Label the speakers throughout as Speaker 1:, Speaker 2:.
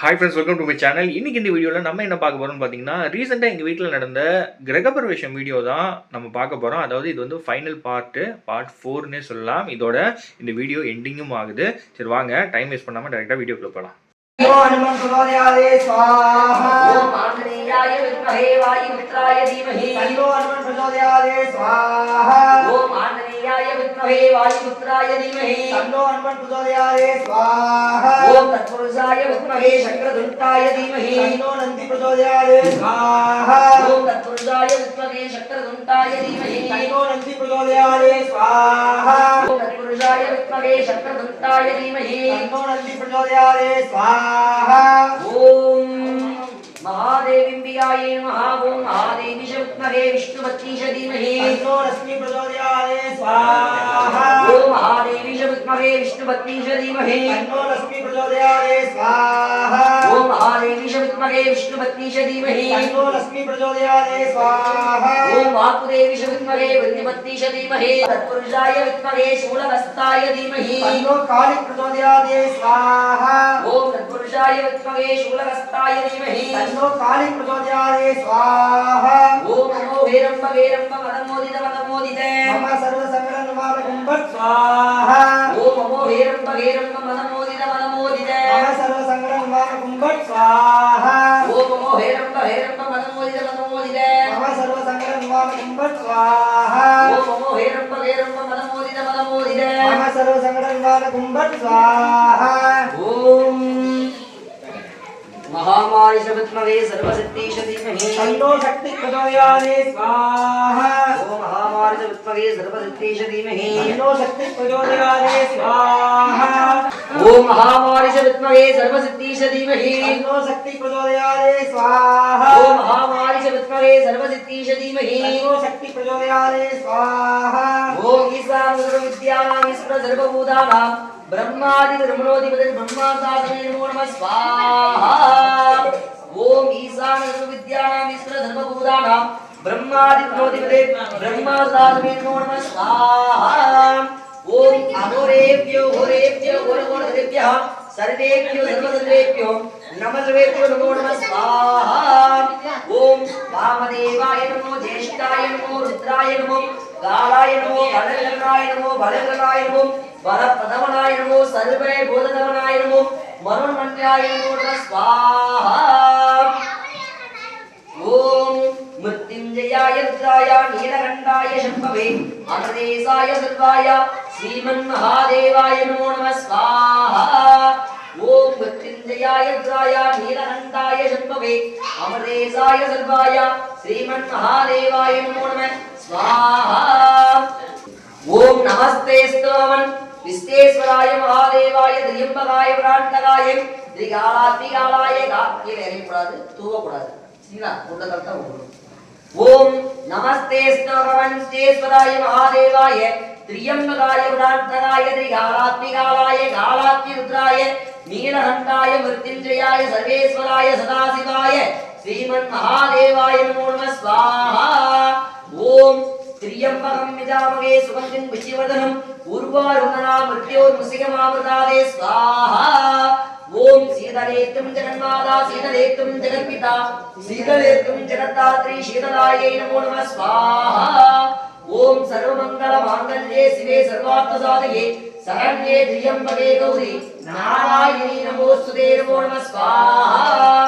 Speaker 1: Hi friends, welcome to my channel. இன்னைக்கு இந்த வீடியோவில் நம்ம என்ன பார்க்க போகிறோம்னு பார்த்தீங்கன்னா, ரீசெண்டாக எங்கள் வீட்டில் நடந்த கிரகப்பிரவேசம் வீடியோ தான் நம்ம பார்க்க போகிறோம். அதாவது இது வந்து ஃபைனல் பார்ட் 4ன்னே சொல்லலாம். இதோட இந்த வீடியோ எண்டிங்கும் ஆகுது. சரி வாங்க, டைம் வேஸ்ட் பண்ணாமல் டேரெக்டாக வீடியோக்குள்ள போகலாம்.
Speaker 2: हनुमन् प्रचोदयाते स्वाहा ओम आंजनेयाय विद्महे वायुपुत्राय धीमहि तन्नो हनुमन् प्रचोदयाते स्वाहा ओम आंजनेयाय विद्महे वायुपुत्राय धीमहि तन्नो हनुमन् प्रचोदयाते स्वाहा ओम तत्पुरुषाय विद्महे शक्रधुण्डाय धीमहि तन्नो नन्दी प्रचोदयाते स्वाहा ओम तत्पुरुषाय विद्महे शक्रधुण्डाय धीमहि तन्नो नन्दी प्रचोदयाते स्वाहा ओम तत्पुरुषाय विद्महे शक्रधुण्डाय धीमहि तन्नो नन्दी प्रचोदयाते स्वाहा ओम महादेवीम्बिकायै नमः ओम महादेवीश विद्महे विष्णुपत्नीश धीमहि तन्नो लक्ष्मी प्रचोदयाते स्वाहा ओम महादेवीश विद्महे विष्णुपत्नीश धीमहि तन्नो लक्ष्मी प्रचोदयाते स्वाहा ओम महादेवीश विद्महे विष्णुपत्नीश धीमहि तन्नो लक्ष्मी प्रचोदयाते स्वाहा ओम वासुदेवीश विद्महे वृन्दिपत्नीश धीमहि तत्पुरुषाय विद्महे शूलहस्ताय धीमहि तन्नो काली प्रचोदयाते स्वाहा ओम तत्पुरुषाय विद्महे शूलहस्ताय धीमहि तन्नो काली प्रचोदयाते स्वाहा ओम नमो वेरंब वेरंब मदमोदित मदमोदित मम सर्व संकट निवारकं स्वाहा ओम नमो वेरंब वेरंब मदमोदित मदमोदित मम सर्व संकट निवारकं स्वाहा ओम नमो वेरंब वेरंब मदमोदित मदमोदित मम सर्व संकट निवारकं स्वाहा ओम नमो वेरंब वेरंब मदमोदित मदमोदित मम सर्व संकट निवारकं स्वाहा ओम महामारी विद्महे सर्वसिद्धीश धीमहि तन्नो शक्ति प्रचोदयाते स्वाहा ओम महामारी विद्महे सर्वसिद्धीश धीमहि तन्नो शक्ति प्रचोदयाते स्वाहा ओम महामारी विद्महे सर्वसिद्धीश धीमहि तन्नो शक्ति प्रचोदयाते स्वाहा ओम महामारी विद्महे सर्वसिद्धीश धीमहि तन्नो शक्ति प्रचोदयाते स्वाहा ओम ईशान सर्वविद्यानां ईश्वर सर्वभूतानां ब्रह्मादि ब्रह्मणोधिपति ब्रह्मादात्मे नमो नमः स्वाहा ओम ईशान सर्वविद्यानां ईश्वर सर्वभूतानां ब्रह्मादि ब्रह्मणोधिपति ब्रह्मादात्मे नमो नमः स्वाहा ओम अघोरेभ्यो घोरेभ्यो घोरघोरेभ्यः सर्वेभ्यो सर्वसर्वेभ्यो नमस्तेभ्यो नमो नमः स्वाहा ओम वामदेवाय नमो ज्येष्ठाय नमो रुद्राय नमो कालाय नमो बलगणाय नमो बलगणाय नमो वरप्रदमनाय नमो सर्वे बोधदमनाय नमो मनोन्मन्याय नमो नमः स्वाहा ओम मृत्युंजयाय रुद्राय नीलकंठाय शंभवे अमरेशाय सर्वाय श्रीमन्महादेवाय नमो नमः स्वाहा ओम मृत्युंजयाय रुद्राय नीलकंठाय शंभवे अमरेशाय सर्वाय श्रीमन्महादेवाय नमो नमः स्वाहा ओम नमस्तेस्तवन् विश्वेश्वराय महादेवाय त्र्यंबकाय प्राणकाय त्रिकालात्मिकालाय ये वेरी கூடாது தூவ கூடாது சரிங்களா உள்ள கரெக்ட்டா போடணும் ஓம் நமஸ்தேஸ்தவன் விஸ்வேஸ்வராய महादेवाय त्र्यंबकाय प्राणकाय त्रिकालात्मिकालाय कालात्मि रुद्राय नीलकंठाय मृत्युंजयाय सर्वेश्वराय सदाशिवाय श्रीमन्महादेवाय नमो नमः स्वाहा ओम त्र्यंबकं यजामहे सुगन्धिं पुष्टिवर्धनं उर्वारुकना मृत्योर्मुषिकमामृतादे स्वाहा ओम शीतलेत्तुं जगन्माता शीतलेत्तुं जगन्पिता शीतलेत्तुं जगद्धात्री शीतलायै नमो नमः स्वाहा ओम सर्वमङ्गलमाङ्गल्ये शिवे सर्वार्थसाधके शरण्ये त्र्यंबके गौरी नारायणी नमोस्तुते नमो नमः स्वाहा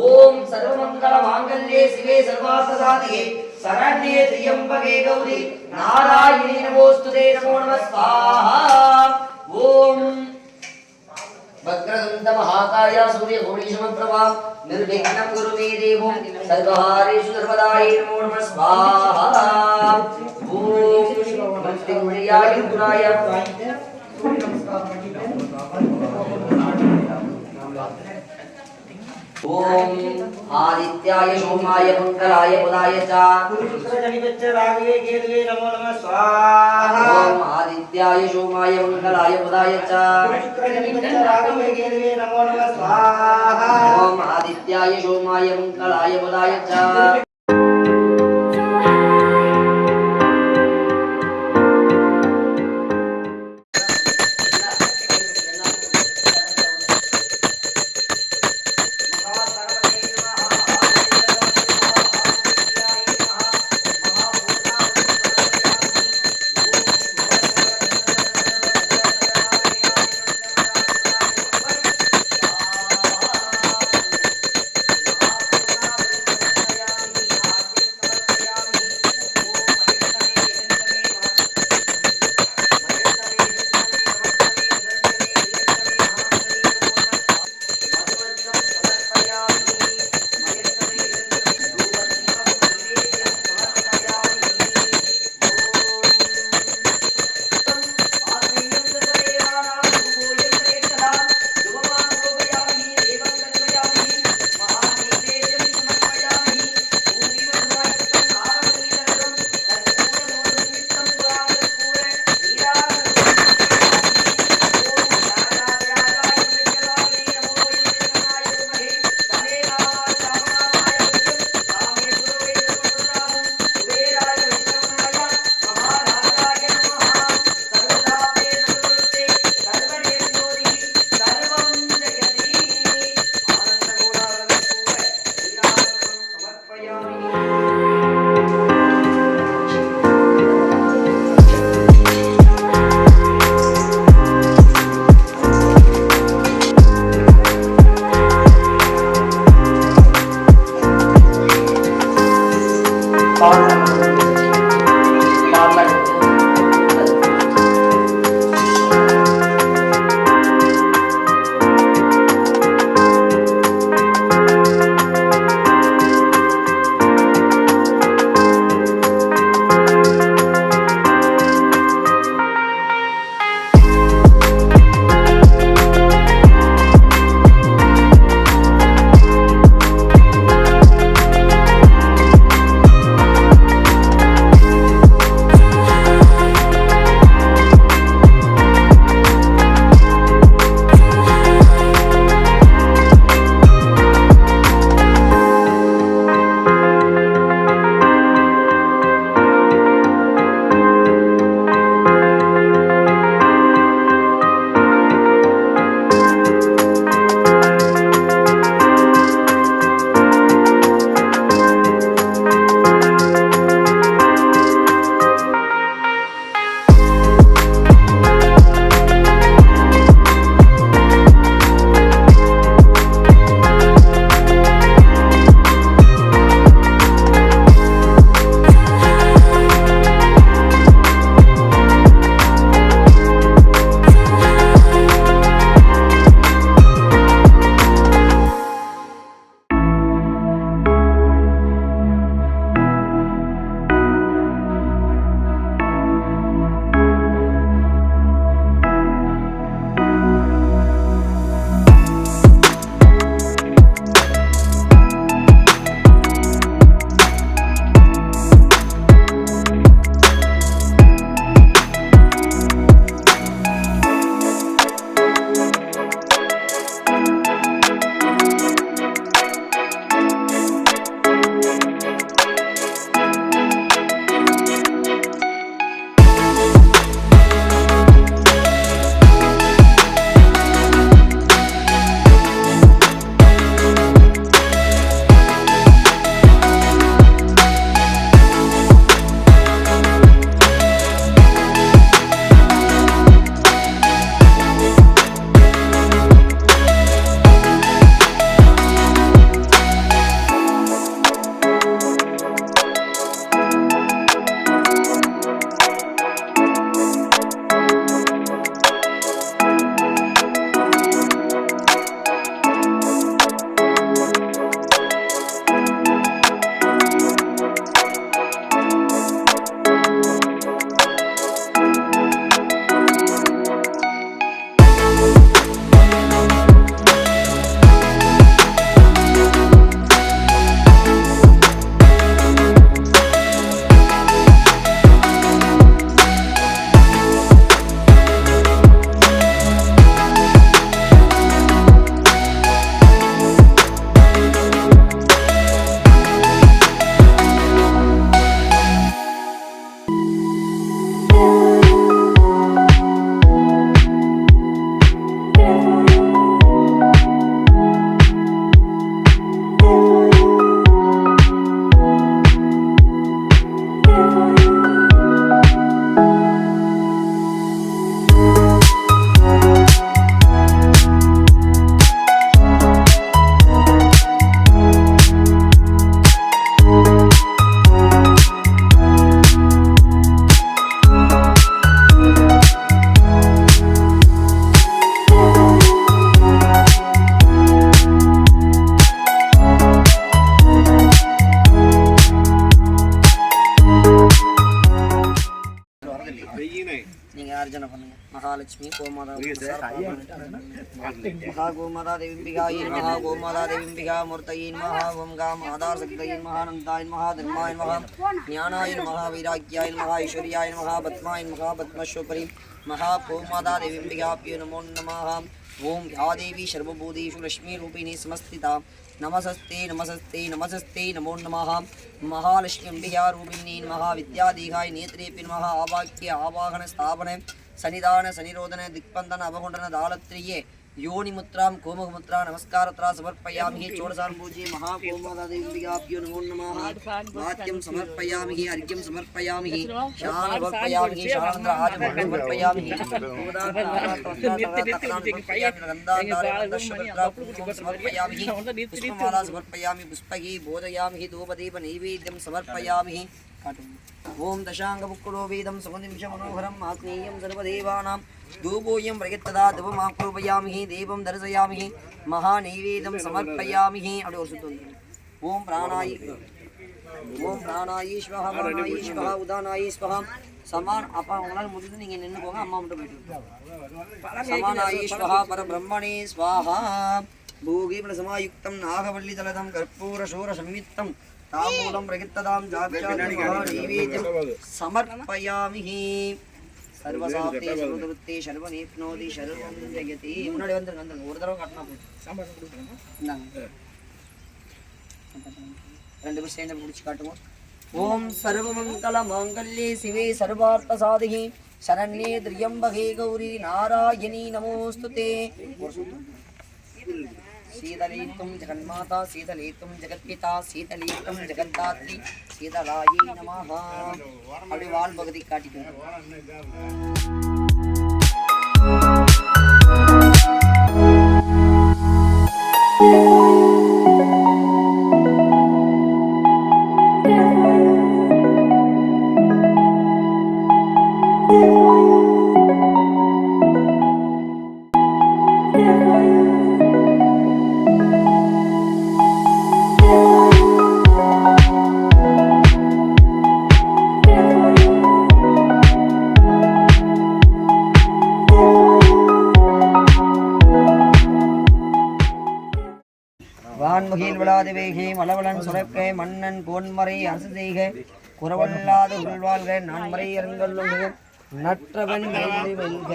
Speaker 2: ओम सर्वमङ्गलमाङ्गल्ये शिवे सर्वार्थसाधके शरण्ये त्र्यंबके गौरी नारायणी नमोस्तुते नमो नमः स्वाहा ओम वक्रतुण्ड महाकाय सूर्यकोटि समप्रभा निर्विघ्नं कुरु मे देवो सर्वहारेषु सर्वदाय नमो नमः स्वाहा ओम मृत्युंजयाय रुद्राय ओम आदित्याय सोमाय मंगलाय बुधाय च शुक्रजनिपच्च राघवे केतवे नमो नमः स्वाहा ओम आदित्याय सोमाय मंगलाय बुधाय च शुक्रजनिपच्च राघवे केतवे नमो नमः स्वाहा ओम आदित्याय सोमाय मंगलाय बुधाय च அர்ச்சனை பண்ணுங்க. மகாலட்சுமி கோமாதா மகா கோமாதா தேவிம்பிகாயை மகா கோமாதா தேவிம்பிகா மூர்த்தையை மகா ஓம் கா மாதார் சக்தியை மகானந்தாய மகா தர்மாய மகா ஞானாய மகா வைராக்கியாய மகா ஐஸ்வர்யாய மகா பத்மாய மகா பத்மஸ்வரி மகா கோமாதா தேவிம்பிகாப்யோ நமோ நமः. ஓம் யா தேவி சர்வபூதேஷு லக்ஷ்மீ ரூபிணி சமஸ்திதா நமசஸ்தே நமசஸ்தே நமசஸ்தே நமோ நமः. महालक्ष्मी अंबिका रूपिणी नमः. विद्यादीघाय नेत्रेपि नमः. आवाक्य आवाहन स्थापन सनिधान सनिरोधन दिक्पंदन अवगुंडन दालत्रिये योनिमुद्रां कोमुखमुद्रा नमस्कारत्रा समर्पयामि. चोडसाम्बूजे महाकोमदादेव्याभ्यो नमो नमः. वाक्यं समर्पयामि. अर्घ्यं समर्पयामि. शान समर्पयामि. शानन्द्र आचमनं समर्पयामि. समर्पयामि. पुष्पमाला समर्पयामि. पुष्पैः बोधयामि. धूपदीप नैवेद्यं समर्पयामि. ओम दशांगमुक्कुलो वेदं सुगन्धिंशमनोहरं आत्मीयं सर्वदेवानां धूपोऽयं प्रयत्तदा धूपमापूर्वयामि. देवं दर्शयामि. महानैवेद्यं समर्पयामि. அப்படி ஒரு சுத்து வந்து ஓம் பிராணாய ஸ்வஹ பிராணாய ஸ்வஹ உதானாய ஸ்வஹ சமான். அப்பா உங்களால் முடிஞ்சது நீங்க நின்று போங்க. அம்மா மட்டும் போயிட்டு சமானாய ஸ்வஹ பரபிரம்மணே ஸ்வாஹா. பூகீபல சமாயுக்தம் நாகவல்லி தலதம் கற்பூர சூர சம்யுக்தம் தாமூலம் பிரகித்ததாம் நைவேத்யம் சமர்ப்பயாமி. சர்வசாப்தே சர்வதுருத்தே சர்வநேப்னோதி சர்வம் ஜெயதி. முன்னாடி வந்துருங்க ஒரு தடவை காட்டினா போதும். ரெண்டு பேரும் சேர்ந்து முடிச்சு காட்டுவோம். ஓம் சர்வமங்கல மாங்கல்யே சிவே சர்வார்த்த சாதிகி சரண்யே திரியம்பகே கௌரி நாராயணி நமோஸ்துதே. शीतलेतुं जगन्माता शीतलेतुं जगत्पिता शीतलेतुं जगद्धात्री शीतलायै नमः. அப்படி வால் பகுதி காட்டிட்டு வான்முகில் விழாதிவேகே மலவலன் சுரக்கை மன்னன் கோன்மறை அரசு செய்க குறவல்லாத உள்வாழ்க நான்மறை அரங்கல்லும் நற்றவன் வெல்க.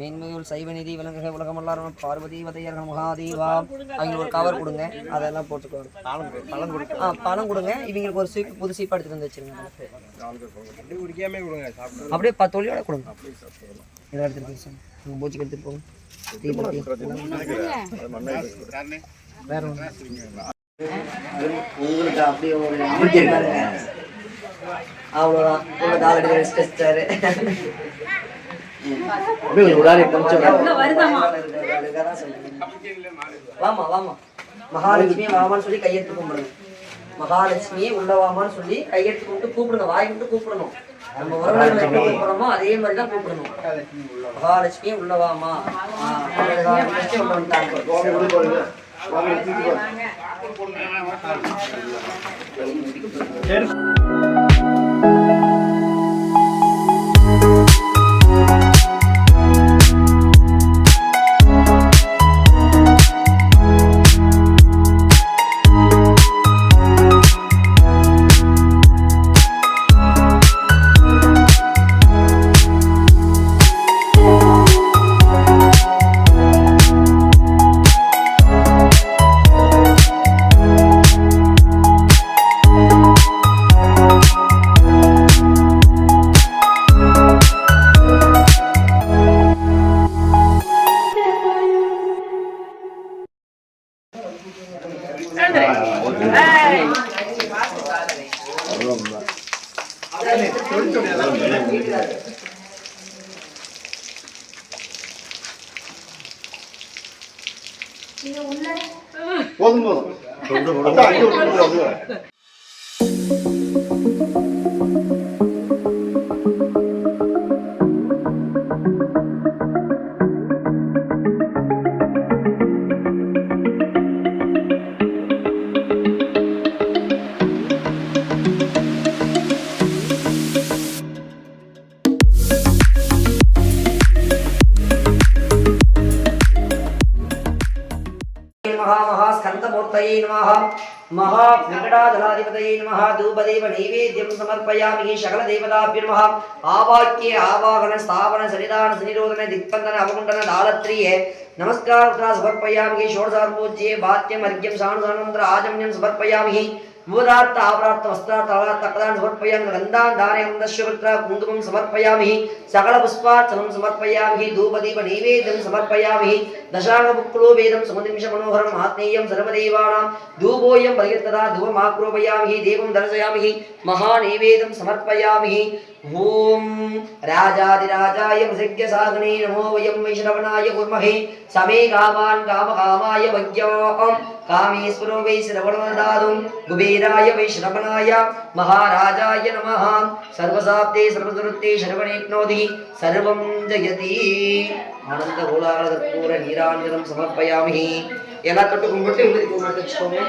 Speaker 2: மேன்மையுள் சைவ நிதி விலங்குக உலகமல்லாரும் பார்வதி வதையர் மகாதேவா. அவங்களுக்கு ஒரு கவர் கொடுங்க. அதெல்லாம் போட்டுக்குவாங்க. பழம் கொடுங்க. இவங்களுக்கு ஒரு சீப்பு புது சீப்பா எடுத்துட்டு வந்து வச்சிருங்க. அப்படியே 10 தொழிலோட கொடுங்க. இதை எடுத்துட்டு போய் உங்க பூச்சிக்கு எடுத்துட்டு போங்க. வேற உங்களுக்கு அப்படியே ஒரு அவ்வளோதான். உங்க காலடி ரெஸ்டாரு கொஞ்சம் வாமா வாமா. மகாலட்சுமியை வாமான்னு சொல்லி கையெடுத்து கும்பிடுங்க. மகாலட்சுமியை உள்ளவாமான்னு சொல்லி கையெடுத்து கும்பிட்டு கூப்பிடுங்க. வாய் விட்டு கூப்பிடணும். நம்ம உறவுகளை கூப்பிடுறோமோ அதே மாதிரி தான் கூப்பிடணும். மகாலட்சுமியை உள்ளவாமா உள்ள வந்துட்டாங்க.
Speaker 3: போதும் போதும்.
Speaker 2: नमः महास्कन्दमूर्तये नमः महावेङ्कटाचलाधिपतये नमः धूपदेव नैवेद्यं समर्पयामि सकलदेवताभ्यो नमः आवाक्ये आवाहन स्थापन सन्निधान सन्निरोधन दिक्पन्दन अवकुण्डन दालत्रिये नमस्कार समर्पयामि षोडशार्पूज्ये वाद्यम् अर्घ्यं सानुसानन्तरम् आचमनं समर्पयामि भूदार्थ आवरार्थ वस्त्रार्थ आवरार्थ तक्तान् समर्पयामि गन्धान् धारयामि दशपुत्र कुङ्कुमं समर्पयामि सकल पुष्पार्चनं समर्पयामि धूपदीप नैवेद्यं समर्पयामि दशाङ्गमुक्कुलो वेदं समुद्दिश मनोहरम् आत्मीयं सर्वदेवानां धूपोऽयं परिकीर्तता धूपमाक्रोपयामि देवं दर्शयामि महानैवेद्यं समर्पयामि ओम राजाधिराजाय प्रसिद्धसागने नमो वयं वैश्रवणाय कुर्महे समे कामान् कामकामाय वज्ञां कामेश्वरो वै श्रवणदातुं कुबेराय वैश्रवणाय महाराजाय नमः सर्वसाप्ते सर्वदुरुत्ते शरवणेप्नोति सर्वं जयति आनन्दगोलाकर्पूर नीराञ्जनं समर्पयामि ಎಲ್ಲ ತೊಟ್ಟು ಕುಂಬಿಟ್ಟು ವಿಭೂತಿ ಕುಂಕುಮ ಹಚ್ಚಿಕೊಂಡು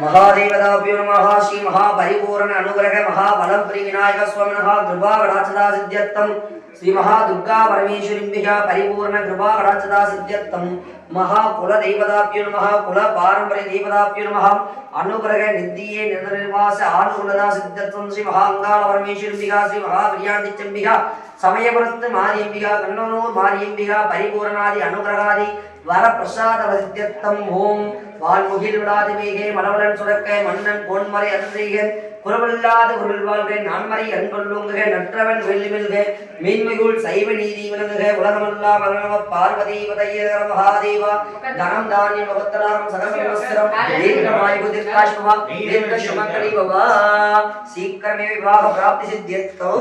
Speaker 2: महादेवताभ्यो नमः श्री महापरिपूर्ण अनुग्रह महाबलं प्रिय विनायक स्वामिनः कृपा कटाक्षता सिद्ध्यर्थं श्री महादुर्गा परमेश्वरीभ्यः परिपूर्ण कृपा कटाक्षता सिद्ध्यर्थं महाकुलदेवताभ्यो नमः कुल पारंपरिक देवताभ्यो नमः अनुग्रह निधिये निर्निर्वास आनुकूलता सिद्ध्यर्थं श्री महाअंगाल परमेश्वरीभ्यः श्री महाप्रियादित्यम्भ्यः समयवृत्त मार्यम्भ्यः कन्ननूर मार्यम्भ्यः परिपूर्णादि अनुग्रहादि वर प्रसाद सिद्ध्यर्थं ओम வான்முகில் விடாதிவேகே மலவலன் சுரக்கை மன்னன் பொன்மறை அன்றிகன் குறவில்லாத குரல் வாழ்கை நான்மறை அன்கொள்ளுங்க நற்றவன் வெள்ளிமில்க மீன்மிகுள் சைவ நீதி விளங்குக உலகமல்லா மரணம பார்வதி பதைய மகாதேவா தனம் தானியம் பவத்தராம் சகசமஸ்திரம் தீர்க்கமாயு தீர்க்காஷ்மமா தீர்க்க சுமக்கலி பவா சீக்கிரமே விவாக பிராப்தி சித்தியத்தோ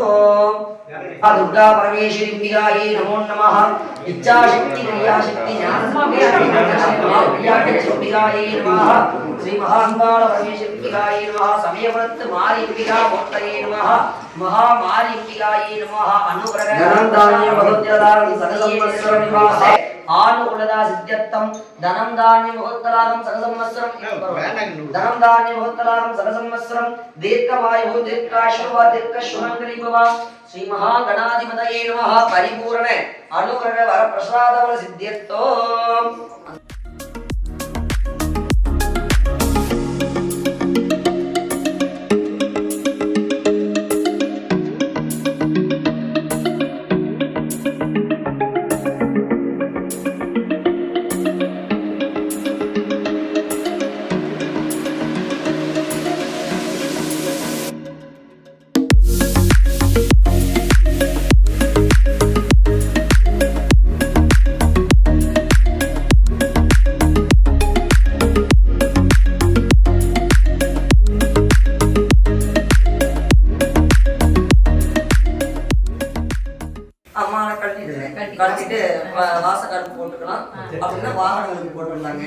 Speaker 2: दुर्गा परमेश्वरी बिगाये नमो नमः इच्छा शक्ति क्रिया शक्ति ज्ञान शक्ति बिगाये नमः श्री महांगाल परमेश्वरी बिगाये नमः समयव्रत मारी बिगा मोक्तये नमः महामारी बिगाये नमः अनुग्रह धनं धान्यं भगवत्यादानं सकलसंवत्सरं निवासे आनुकूलता सिद्ध्यर्थं धनं धान्यं भगवत्यादानं सकलसंवत्सरं धनं धान्यं भगवत्यादानं सकलसंवत्सरं दीर्घमायुः दीर्घायुः दीर्घशुमङ्गली भव श्री महागणाधिपतये नमः परिपूर्ण अनुग्रह वर प्रसाद वर सिद्ध्यर्थो கட்டிட்டு வாசக்காரருக்கு போட்டுக்கலாம் அப்படின்னா வாகனங்களுக்கு போட்டுடலாங்க.